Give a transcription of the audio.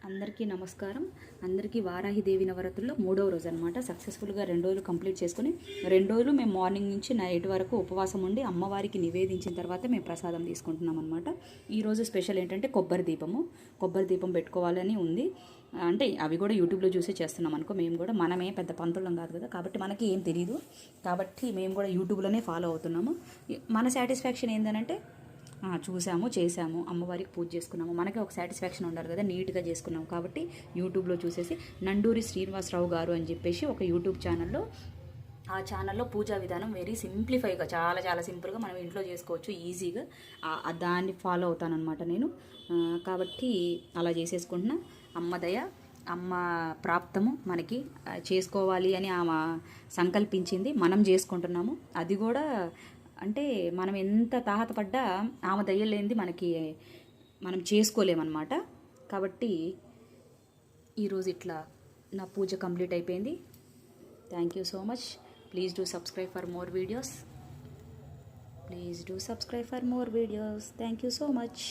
అందరికీ నమస్కారం. అందరికీ వారాహిదేవి నవరాత్రుల్లో 3వ రోజు అనమాట. సక్సెస్ఫుల్గా 2 రోజులు కంప్లీట్ చేసుకుని 2 రోజులు మేము మార్నింగ్ నుంచి నైట్ వరకు ఉపవాసం ఉండి అమ్మవారికి నివేదించిన తర్వాత మేము ప్రసాదం తీసుకుంటున్నాం అనమాట. ఈరోజు స్పెషల్ ఏంటంటే కొబ్బరి దీపం పెట్టుకోవాలని ఉంది. అంటే అవి కూడా యూట్యూబ్లో చూసే చేస్తున్నాం అనుకో. మేము కూడా మనమే పెద్ద పంతులం కాదు కదా, కాబట్టి మనకి ఏం తెలియదు. కాబట్టి మేము కూడా యూట్యూబ్లోనే ఫాలో అవుతున్నాము. మన సాటిస్ఫాక్షన్ ఏంటంటే చూసాము, చేసాము, అమ్మవారికి పూజ చేసుకున్నాము, మనకి ఒక సాటిస్ఫాక్షన్ ఉండాలి కదా, నీట్గా చేసుకున్నాము. కాబట్టి యూట్యూబ్లో చూసేసి నండూరి శ్రీనివాసరావు గారు అని చెప్పేసి ఒక యూట్యూబ్ ఛానల్లో, ఆ ఛానల్లో పూజా విధానం వెరీ సింప్లిఫైగా చాలా చాలా సింపుల్గా మనం ఇంట్లో చేసుకోవచ్చు ఈజీగా. దాన్ని ఫాలో అవుతానన్నమాట నేను. కాబట్టి అలా చేసేసుకుంటున్నా. అమ్మ దయ, అమ్మ ప్రాప్తము మనకి చేసుకోవాలి అని ఆమె సంకల్పించింది, మనం చేసుకుంటున్నాము. అది కూడా అంటే మనం ఎంత తాహతపడ్డా ఆమె దయ్యలేంది మనం చేసుకోలేమన్నమాట. కాబట్టి ఈరోజు ఇట్లా నా పూజ కంప్లీట్ అయిపోయింది. Thank you so much. Please do subscribe for more videos. Thank you so much.